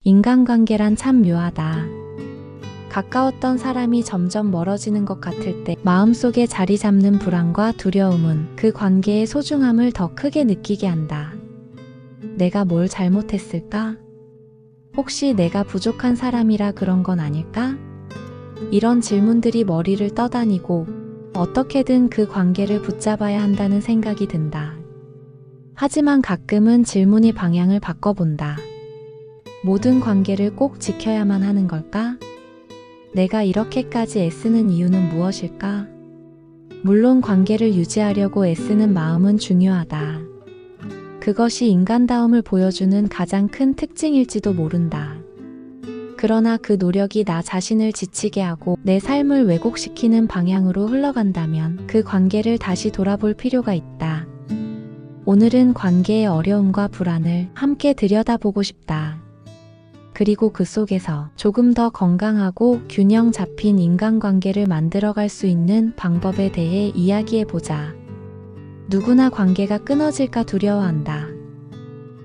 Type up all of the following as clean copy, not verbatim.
인간관계란 참 묘하다. 가까웠던 사람이 점점 멀어지는 것 같을 때 마음속에 자리 잡는 불안과 두려움은 그 관계의 소중함을 더 크게 느끼게 한다. 내가 뭘 잘못했을까? 혹시 내가 부족한 사람이라 그런 건 아닐까? 이런 질문들이 머리를 떠다니고 어떻게든 그 관계를 붙잡아야 한다는 생각이 든다. 하지만 가끔은 질문이 방향을 바꿔본다. 모든 관계를 꼭 지켜야만 하는 걸까? 내가 이렇게까지 애쓰는 이유는 무엇일까? 물론 관계를 유지하려고 애쓰는 마음은 중요하다. 그것이 인간다움을 보여주는 가장 큰 특징일지도 모른다. 그러나 그 노력이 나 자신을 지치게 하고 내 삶을 왜곡시키는 방향으로 흘러간다면 그 관계를 다시 돌아볼 필요가 있다. 오늘은 관계의 어려움과 불안을 함께 들여다보고 싶다. 그리고 그 속에서 조금 더 건강하고 균형 잡힌 인간관계를 만들어갈 수 있는 방법에 대해 이야기해보자. 누구나 관계가 끊어질까 두려워한다.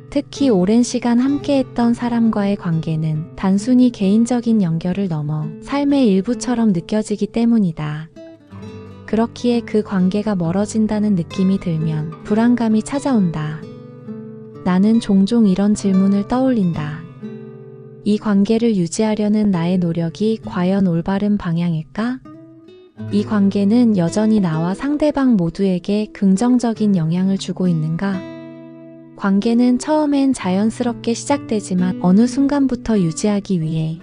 특히 오랜 시간 함께했던 사람과의 관계는 단순히 개인적인 연결을 넘어 삶의 일부처럼 느껴지기 때문이다. 그렇기에 그 관계가 멀어진다는 느낌이 들면 불안감이 찾아온다. 나는 종종 이런 질문을 떠올린다. 이 관계를 유지하려는 나의 노력이 과연 올바른 방향일까? 이 관계는 여전히 나와 상대방 모두에게 긍정적인 영향을 주고 있는가? 관계는 처음엔 자연스럽게 시작되지만 어느 순간부터 유지하기 위해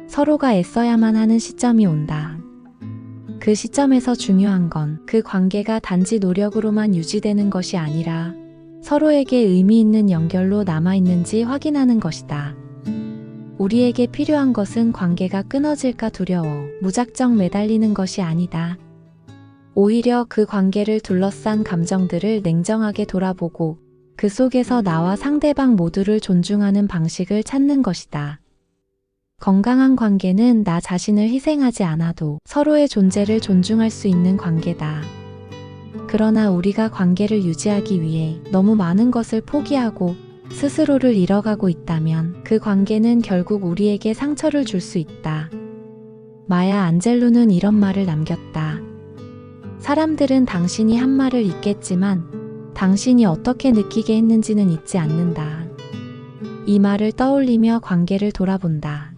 서로가 애써야만 하는 시점이 온다. 그 시점에서 중요한 건 그 관계가 단지 노력으로만 유지되는 것이 아니라 서로에게 의미 있는 연결로 남아있는지 확인하는 것이다. 우리에게 필요한 것은 관계가 끊어질까 두려워 무작정 매달리는 것이 아니다. 오히려 그 관계를 둘러싼 감정들을 냉정하게 돌아보고 그 속에서 나와 상대방 모두를 존중하는 방식을 찾는 것이다. 건강한 관계는 나 자신을 희생하지 않아도 서로의 존재를 존중할 수 있는 관계다. 그러나 우리가 관계를 유지하기 위해 너무 많은 것을 포기하고 스스로를 잃어가고 있다면 그 관계는 결국 우리에게 상처를 줄 수 있다. 마야 안젤루는 이런 말을 남겼다. 사람들은 당신이 한 말을 잊겠지만 당신이 어떻게 느끼게 했는지는 잊지 않는다. 이 말을 떠올리며 관계를 돌아본다.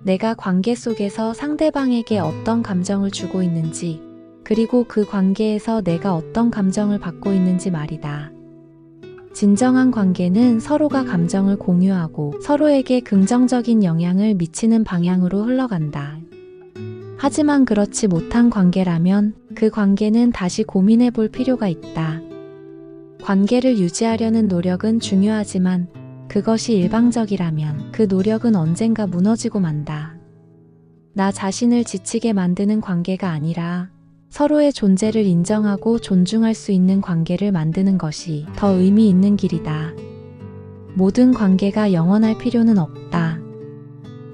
내가 관계 속에서 상대방에게 어떤 감정을 주고 있는지, 그리고 그 관계에서 내가 어떤 감정을 받고 있는지 말이다. 진정한 관계는 서로가 감정을 공유하고 서로에게 긍정적인 영향을 미치는 방향으로 흘러간다. 하지만 그렇지 못한 관계라면 그 관계는 다시 고민해 볼 필요가 있다. 관계를 유지하려는 노력은 중요하지만 그것이 일방적이라면 그 노력은 언젠가 무너지고 만다. 나 자신을 지치게 만드는 관계가 아니라 서로의 존재를 인정하고 존중할 수 있는 관계를 만드는 것이 더 의미 있는 길이다. 모든 관계가 영원할 필요는 없다.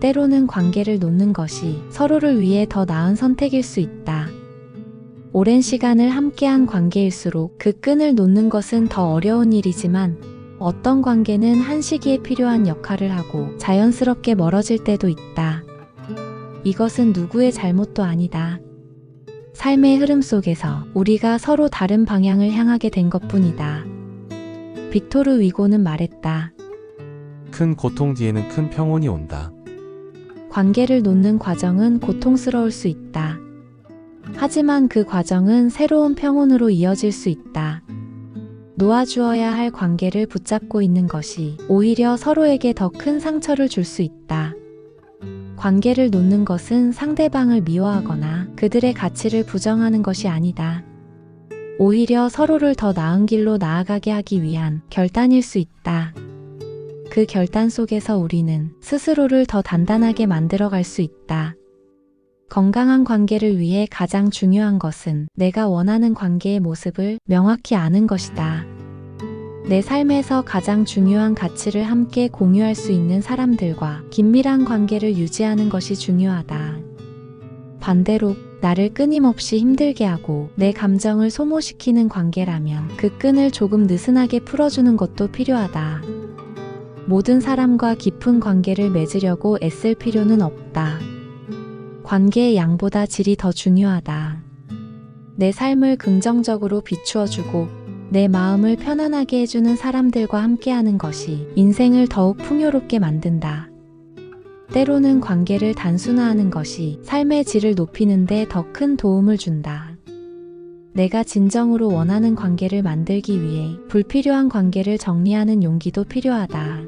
때로는 관계를 놓는 것이 서로를 위해 더 나은 선택일 수 있다. 오랜 시간을 함께한 관계일수록 그 끈을 놓는 것은 더 어려운 일이지만 어떤 관계는 한 시기에 필요한 역할을 하고 자연스럽게 멀어질 때도 있다. 이것은 누구의 잘못도 아니다. 삶의 흐름 속에서 우리가 서로 다른 방향을 향하게 된 것뿐이다. 빅토르 위고는 말했다. 큰 고통 뒤에는 큰 평온이 온다. 관계를 놓는 과정은 고통스러울 수 있다. 하지만 그 과정은 새로운 평온으로 이어질 수 있다. 놓아주어야 할 관계를 붙잡고 있는 것이 오히려 서로에게 더 큰 상처를 줄 수 있다. 관계를 놓는 것은 상대방을 미워하거나 그들의 가치를 부정하는 것이 아니다. 오히려 서로를 더 나은 길로 나아가게 하기 위한 결단일 수 있다. 그 결단 속에서 우리는 스스로를 더 단단하게 만들어갈 수 있다. 건강한 관계를 위해 가장 중요한 것은 내가 원하는 관계의 모습을 명확히 아는 것이다. 내 삶에서 가장 중요한 가치를 함께 공유할 수 있는 사람들과 긴밀한 관계를 유지하는 것이 중요하다. 반대로 나를 끊임없이 힘들게 하고 내 감정을 소모시키는 관계라면 그 끈을 조금 느슨하게 풀어주는 것도 필요하다. 모든 사람과 깊은 관계를 맺으려고 애쓸 필요는 없다. 관계의 양보다 질이 더 중요하다. 내 삶을 긍정적으로 비추어주고 내 마음을 편안하게 해주는 사람들과 함께하는 것이 인생을 더욱 풍요롭게 만든다. 때로는 관계를 단순화하는 것이 삶의 질을 높이는 데 더 큰 도움을 준다. 내가 진정으로 원하는 관계를 만들기 위해 불필요한 관계를 정리하는 용기도 필요하다.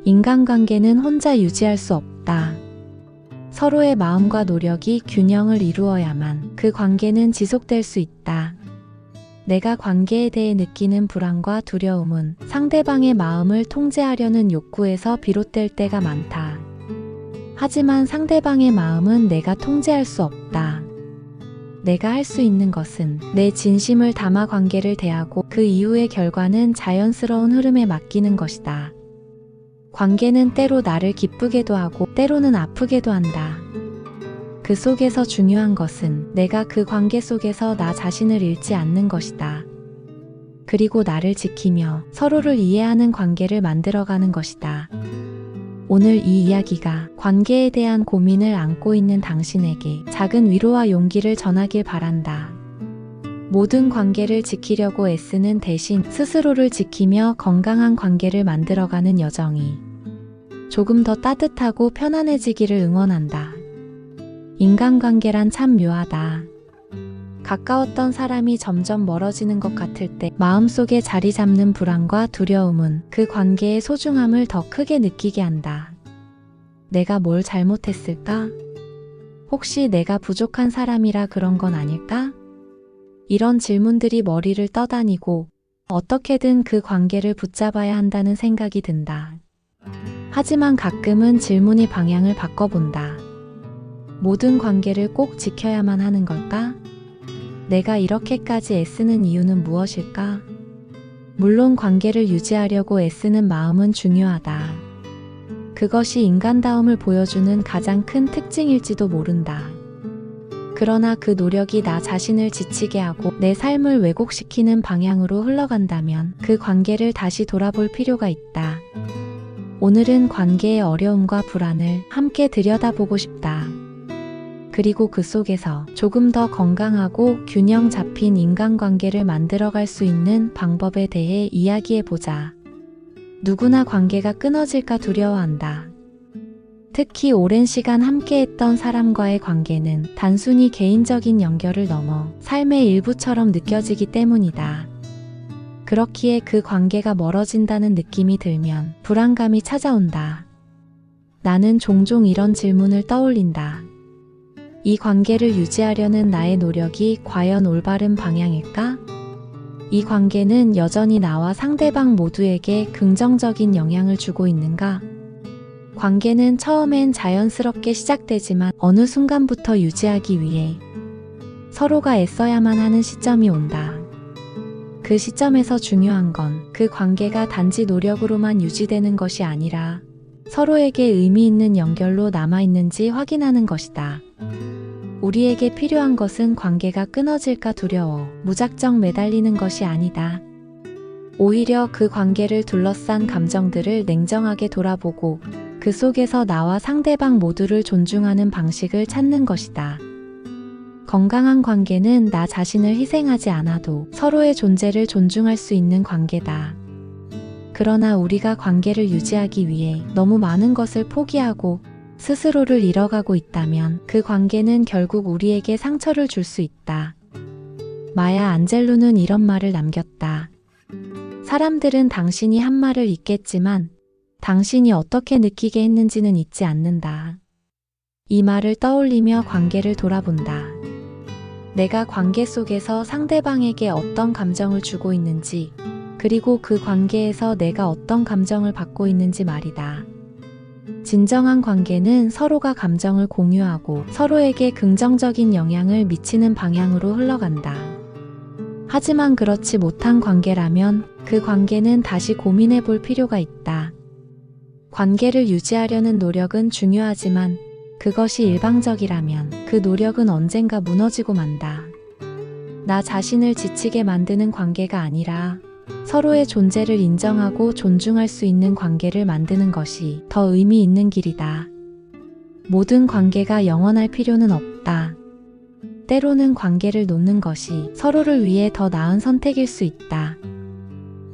인간관계는 혼자 유지할 수 없다. 서로의 마음과 노력이 균형을 이루어야만 그 관계는 지속될 수 있다. 내가 관계에 대해 느끼는 불안과 두려움은 상대방의 마음을 통제하려는 욕구에서 비롯될 때가 많다. 하지만 상대방의 마음은 내가 통제할 수 없다. 내가 할 수 있는 것은 내 진심을 담아 관계를 대하고 그 이후의 결과는 자연스러운 흐름에 맡기는 것이다. 관계는 때로 나를 기쁘게도 하고 때로는 아프게도 한다. 그 속에서 중요한 것은 내가 그 관계 속에서 나 자신을 잃지 않는 것이다. 그리고 나를 지키며 서로를 이해하는 관계를 만들어가는 것이다. 오늘 이 이야기가 관계에 대한 고민을 안고 있는 당신에게 작은 위로와 용기를 전하길 바란다. 모든 관계를 지키려고 애쓰는 대신 스스로를 지키며 건강한 관계를 만들어가는 여정이 조금 더 따뜻하고 편안해지기를 응원한다. 인간관계란 참 묘하다. 가까웠던 사람이 점점 멀어지는 것 같을 때 마음속에 자리 잡는 불안과 두려움은 그 관계의 소중함을 더 크게 느끼게 한다. 내가 뭘 잘못했을까? 혹시 내가 부족한 사람이라 그런 건 아닐까? 이런 질문들이 머리를 떠다니고 어떻게든 그 관계를 붙잡아야 한다는 생각이 든다. 하지만 가끔은 질문의 방향을 바꿔본다. 모든 관계를 꼭 지켜야만 하는 걸까? 내가 이렇게까지 애쓰는 이유는 무엇일까? 물론 관계를 유지하려고 애쓰는 마음은 중요하다. 그것이 인간다움을 보여주는 가장 큰 특징일지도 모른다. 그러나 그 노력이 나 자신을 지치게 하고 내 삶을 왜곡시키는 방향으로 흘러간다면 그 관계를 다시 돌아볼 필요가 있다. 오늘은 관계의 어려움과 불안을 함께 들여다보고 싶다. 그리고 그 속에서 조금 더 건강하고 균형 잡힌 인간관계를 만들어갈 수 있는 방법에 대해 이야기해보자. 누구나 관계가 끊어질까 두려워한다. 특히 오랜 시간 함께했던 사람과의 관계는 단순히 개인적인 연결을 넘어 삶의 일부처럼 느껴지기 때문이다. 그렇기에 그 관계가 멀어진다는 느낌이 들면 불안감이 찾아온다. 나는 종종 이런 질문을 떠올린다. 이 관계를 유지하려는 나의 노력이 과연 올바른 방향일까? 이 관계는 여전히 나와 상대방 모두에게 긍정적인 영향을 주고 있는가? 관계는 처음엔 자연스럽게 시작되지만 어느 순간부터 유지하기 위해 서로가 애써야만 하는 시점이 온다. 그 시점에서 중요한 건 그 관계가 단지 노력으로만 유지되는 것이 아니라 서로에게 의미 있는 연결로 남아있는지 확인하는 것이다. 우리에게 필요한 것은 관계가 끊어질까 두려워 무작정 매달리는 것이 아니다. 오히려 그 관계를 둘러싼 감정들을 냉정하게 돌아보고 그 속에서 나와 상대방 모두를 존중하는 방식을 찾는 것이다. 건강한 관계는 나 자신을 희생하지 않아도 서로의 존재를 존중할 수 있는 관계다. 그러나 우리가 관계를 유지하기 위해 너무 많은 것을 포기하고 스스로를 잃어가고 있다면 그 관계는 결국 우리에게 상처를 줄 수 있다. 마야 안젤루는 이런 말을 남겼다. 사람들은 당신이 한 말을 잊겠지만 당신이 어떻게 느끼게 했는지는 잊지 않는다. 이 말을 떠올리며 관계를 돌아본다. 내가 관계 속에서 상대방에게 어떤 감정을 주고 있는지, 그리고 그 관계에서 내가 어떤 감정을 받고 있는지 말이다. 진정한 관계는 서로가 감정을 공유하고 서로에게 긍정적인 영향을 미치는 방향으로 흘러간다. 하지만 그렇지 못한 관계라면 그 관계는 다시 고민해 볼 필요가 있다. 관계를 유지하려는 노력은 중요하지만 그것이 일방적이라면 그 노력은 언젠가 무너지고 만다. 나 자신을 지치게 만드는 관계가 아니라 서로의 존재를 인정하고 존중할 수 있는 관계를 만드는 것이 더 의미 있는 길이다. 모든 관계가 영원할 필요는 없다. 때로는 관계를 놓는 것이 서로를 위해 더 나은 선택일 수 있다.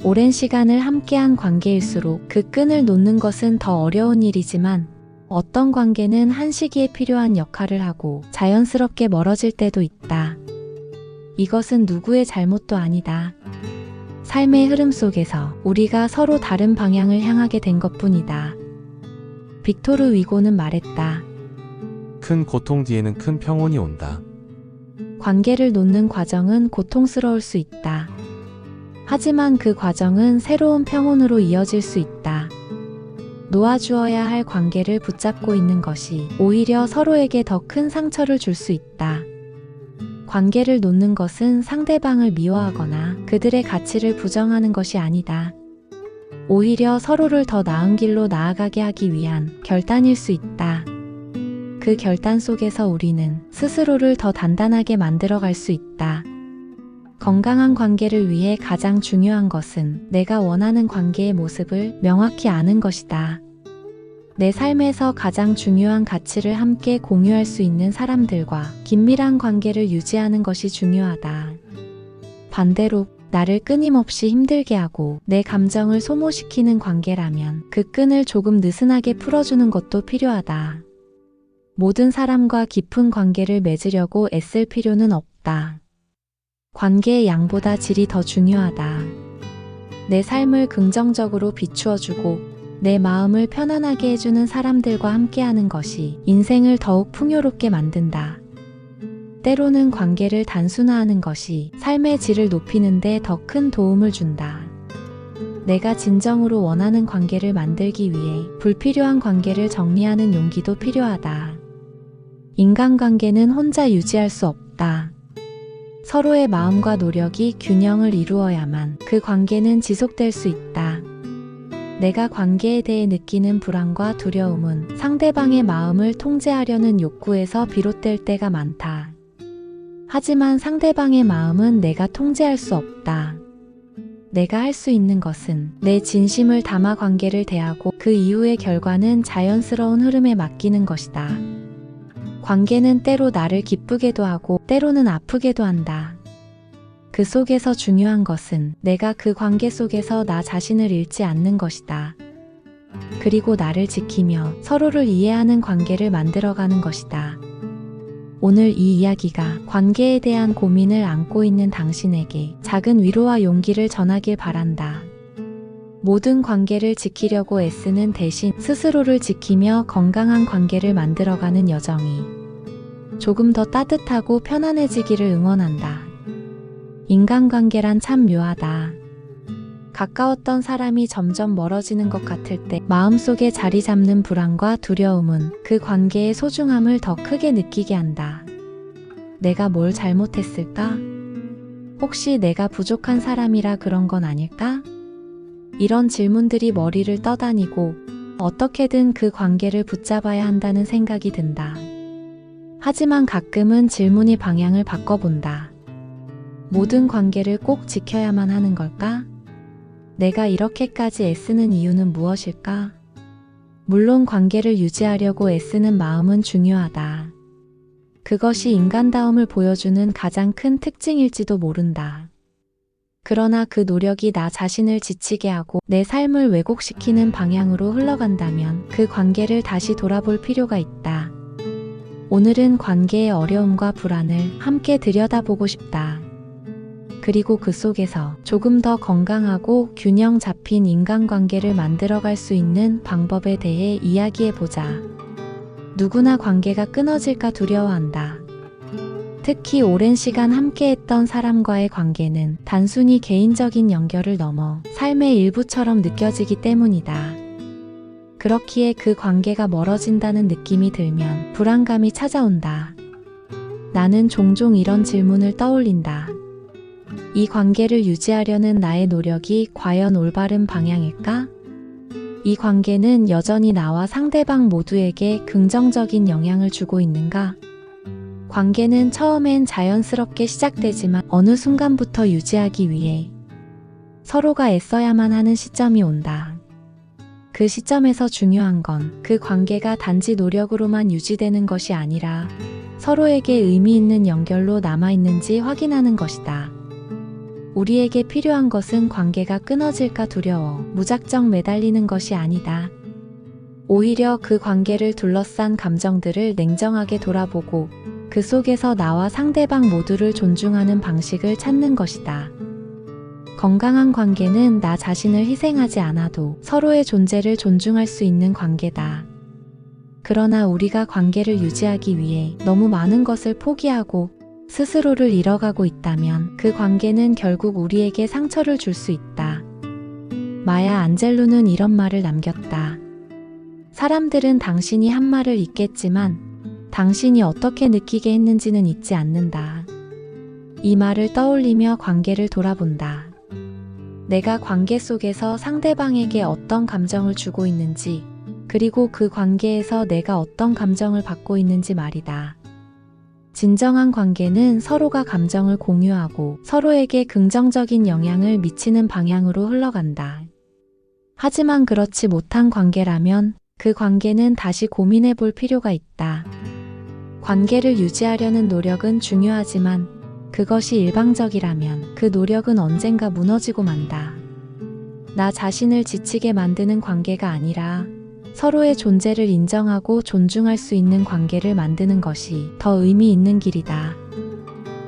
오랜 시간을 함께한 관계일수록 그 끈을 놓는 것은 더 어려운 일이지만 어떤 관계는 한 시기에 필요한 역할을 하고 자연스럽게 멀어질 때도 있다. 이것은 누구의 잘못도 아니다. 삶의 흐름 속에서 우리가 서로 다른 방향을 향하게 된 것뿐이다. 빅토르 위고는 말했다. 큰 고통 뒤에는 큰 평온이 온다. 관계를 놓는 과정은 고통스러울 수 있다. 하지만 그 과정은 새로운 평온으로 이어질 수 있다. 놓아주어야 할 관계를 붙잡고 있는 것이 오히려 서로에게 더 큰 상처를 줄 수 있다. 관계를 놓는 것은 상대방을 미워하거나 그들의 가치를 부정하는 것이 아니다. 오히려 서로를 더 나은 길로 나아가게 하기 위한 결단일 수 있다. 그 결단 속에서 우리는 스스로를 더 단단하게 만들어갈 수 있다. 건강한 관계를 위해 가장 중요한 것은 내가 원하는 관계의 모습을 명확히 아는 것이다. 내 삶에서 가장 중요한 가치를 함께 공유할 수 있는 사람들과 긴밀한 관계를 유지하는 것이 중요하다. 반대로 나를 끊임없이 힘들게 하고 내 감정을 소모시키는 관계라면 그 끈을 조금 느슨하게 풀어주는 것도 필요하다. 모든 사람과 깊은 관계를 맺으려고 애쓸 필요는 없다. 관계의 양보다 질이 더 중요하다. 내 삶을 긍정적으로 비추어주고 내 마음을 편안하게 해주는 사람들과 함께하는 것이 인생을 더욱 풍요롭게 만든다. 때로는 관계를 단순화하는 것이 삶의 질을 높이는 데 더 큰 도움을 준다. 내가 진정으로 원하는 관계를 만들기 위해 불필요한 관계를 정리하는 용기도 필요하다. 인간관계는 혼자 유지할 수 없다. 서로의 마음과 노력이 균형을 이루어야만 그 관계는 지속될 수 있다. 내가 관계에 대해 느끼는 불안과 두려움은 상대방의 마음을 통제하려는 욕구에서 비롯될 때가 많다. 하지만 상대방의 마음은 내가 통제할 수 없다. 내가 할 수 있는 것은 내 진심을 담아 관계를 대하고 그 이후의 결과는 자연스러운 흐름에 맡기는 것이다. 관계는 때로 나를 기쁘게도 하고 때로는 아프게도 한다. 그 속에서 중요한 것은 내가 그 관계 속에서 나 자신을 잃지 않는 것이다. 그리고 나를 지키며 서로를 이해하는 관계를 만들어가는 것이다. 오늘 이 이야기가 관계에 대한 고민을 안고 있는 당신에게 작은 위로와 용기를 전하길 바란다. 모든 관계를 지키려고 애쓰는 대신 스스로를 지키며 건강한 관계를 만들어가는 여정이 조금 더 따뜻하고 편안해지기를 응원한다. 인간관계란 참 묘하다. 가까웠던 사람이 점점 멀어지는 것 같을 때 마음속에 자리 잡는 불안과 두려움은 그 관계의 소중함을 더 크게 느끼게 한다. 내가 뭘 잘못했을까? 혹시 내가 부족한 사람이라 그런 건 아닐까? 이런 질문들이 머리를 떠다니고 어떻게든 그 관계를 붙잡아야 한다는 생각이 든다. 하지만 가끔은 질문이 방향을 바꿔본다. 모든 관계를 꼭 지켜야만 하는 걸까? 내가 이렇게까지 애쓰는 이유는 무엇일까? 물론 관계를 유지하려고 애쓰는 마음은 중요하다. 그것이 인간다움을 보여주는 가장 큰 특징일지도 모른다. 그러나 그 노력이 나 자신을 지치게 하고 내 삶을 왜곡시키는 방향으로 흘러간다면 그 관계를 다시 돌아볼 필요가 있다. 오늘은 관계의 어려움과 불안을 함께 들여다보고 싶다. 그리고 그 속에서 조금 더 건강하고 균형 잡힌 인간관계를 만들어갈 수 있는 방법에 대해 이야기해보자. 누구나 관계가 끊어질까 두려워한다. 특히 오랜 시간 함께했던 사람과의 관계는 단순히 개인적인 연결을 넘어 삶의 일부처럼 느껴지기 때문이다. 그렇기에 그 관계가 멀어진다는 느낌이 들면 불안감이 찾아온다. 나는 종종 이런 질문을 떠올린다. 이 관계를 유지하려는 나의 노력이 과연 올바른 방향일까? 이 관계는 여전히 나와 상대방 모두에게 긍정적인 영향을 주고 있는가? 관계는 처음엔 자연스럽게 시작되지만 어느 순간부터 유지하기 위해 서로가 애써야만 하는 시점이 온다. 그 시점에서 중요한 건 그 관계가 단지 노력으로만 유지되는 것이 아니라 서로에게 의미 있는 연결로 남아있는지 확인하는 것이다. 우리에게 필요한 것은 관계가 끊어질까 두려워 무작정 매달리는 것이 아니다. 오히려 그 관계를 둘러싼 감정들을 냉정하게 돌아보고 그 속에서 나와 상대방 모두를 존중하는 방식을 찾는 것이다. 건강한 관계는 나 자신을 희생하지 않아도 서로의 존재를 존중할 수 있는 관계다. 그러나 우리가 관계를 유지하기 위해 너무 많은 것을 포기하고 스스로를 잃어가고 있다면 그 관계는 결국 우리에게 상처를 줄 수 있다. 마야 안젤루는 이런 말을 남겼다. 사람들은 당신이 한 말을 잊겠지만 당신이 어떻게 느끼게 했는지는 잊지 않는다. 이 말을 떠올리며 관계를 돌아본다. 내가 관계 속에서 상대방에게 어떤 감정을 주고 있는지, 그리고 그 관계에서 내가 어떤 감정을 받고 있는지 말이다. 진정한 관계는 서로가 감정을 공유하고 서로에게 긍정적인 영향을 미치는 방향으로 흘러간다. 하지만 그렇지 못한 관계라면 그 관계는 다시 고민해 볼 필요가 있다. 관계를 유지하려는 노력은 중요하지만 그것이 일방적이라면 그 노력은 언젠가 무너지고 만다. 나 자신을 지치게 만드는 관계가 아니라 서로의 존재를 인정하고 존중할 수 있는 관계를 만드는 것이 더 의미 있는 길이다.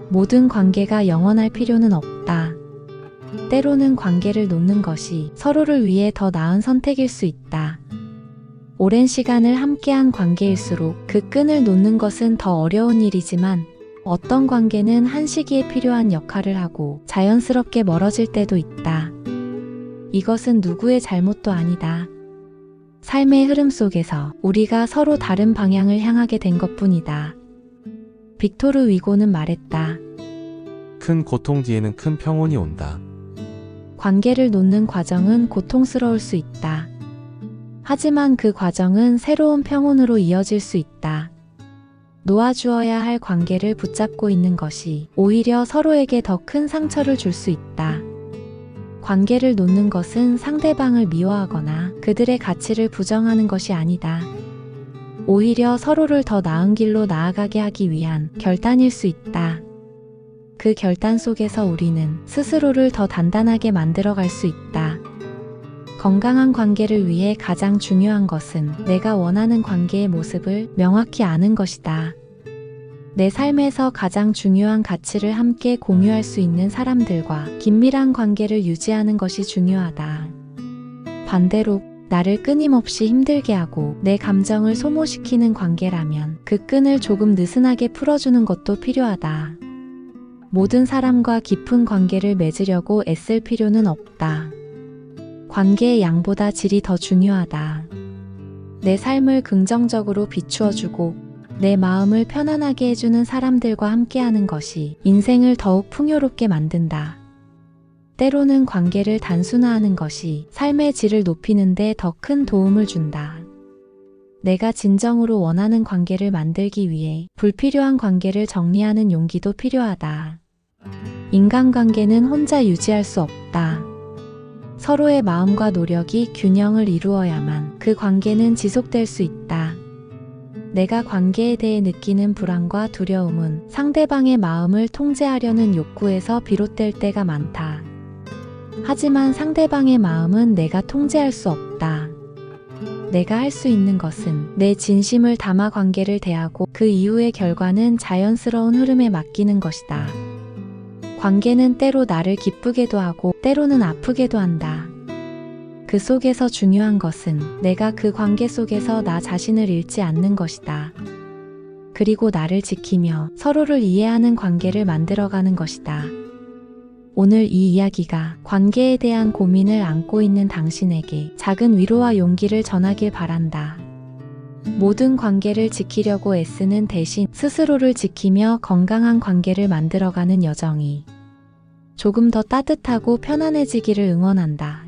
모든 관계가 영원할 필요는 없다. 때로는 관계를 놓는 것이 서로를 위해 더 나은 선택일 수 있다. 오랜 시간을 함께한 관계일수록 그 끈을 놓는 것은 더 어려운 일이지만 어떤 관계는 한 시기에 필요한 역할을 하고 자연스럽게 멀어질 때도 있다. 이것은 누구의 잘못도 아니다. 삶의 흐름 속에서 우리가 서로 다른 방향을 향하게 된 것뿐이다. 빅토르 위고는 말했다. 큰 고통 뒤에는 큰 평온이 온다. 관계를 놓는 과정은 고통스러울 수 있다. 하지만 그 과정은 새로운 평온으로 이어질 수 있다. 놓아주어야 할 관계를 붙잡고 있는 것이 오히려 서로에게 더 큰 상처를 줄 수 있다. 관계를 놓는 것은 상대방을 미워하거나 그들의 가치를 부정하는 것이 아니다. 오히려 서로를 더 나은 길로 나아가게 하기 위한 결단일 수 있다. 그 결단 속에서 우리는 스스로를 더 단단하게 만들어갈 수 있다. 건강한 관계를 위해 가장 중요한 것은 내가 원하는 관계의 모습을 명확히 아는 것이다. 내 삶에서 가장 중요한 가치를 함께 공유할 수 있는 사람들과 긴밀한 관계를 유지하는 것이 중요하다. 반대로 나를 끊임없이 힘들게 하고 내 감정을 소모시키는 관계라면 그 끈을 조금 느슨하게 풀어주는 것도 필요하다. 모든 사람과 깊은 관계를 맺으려고 애쓸 필요는 없다. 관계의 양보다 질이 더 중요하다. 내 삶을 긍정적으로 비추어주고 내 마음을 편안하게 해주는 사람들과 함께하는 것이 인생을 더욱 풍요롭게 만든다. 때로는 관계를 단순화하는 것이 삶의 질을 높이는 데 더 큰 도움을 준다. 내가 진정으로 원하는 관계를 만들기 위해 불필요한 관계를 정리하는 용기도 필요하다. 인간관계는 혼자 유지할 수 없다. 서로의 마음과 노력이 균형을 이루어야만 그 관계는 지속될 수 있다. 내가 관계에 대해 느끼는 불안과 두려움은 상대방의 마음을 통제하려는 욕구에서 비롯될 때가 많다. 하지만 상대방의 마음은 내가 통제할 수 없다. 내가 할 수 있는 것은 내 진심을 담아 관계를 대하고 그 이후의 결과는 자연스러운 흐름에 맡기는 것이다. 관계는 때로 나를 기쁘게도 하고 때로는 아프게도 한다. 그 속에서 중요한 것은 내가 그 관계 속에서 나 자신을 잃지 않는 것이다. 그리고 나를 지키며 서로를 이해하는 관계를 만들어가는 것이다. 오늘 이 이야기가 관계에 대한 고민을 안고 있는 당신에게 작은 위로와 용기를 전하길 바란다. 모든 관계를 지키려고 애쓰는 대신 스스로를 지키며 건강한 관계를 만들어가는 여정이 조금 더 따뜻하고 편안해지기를 응원한다.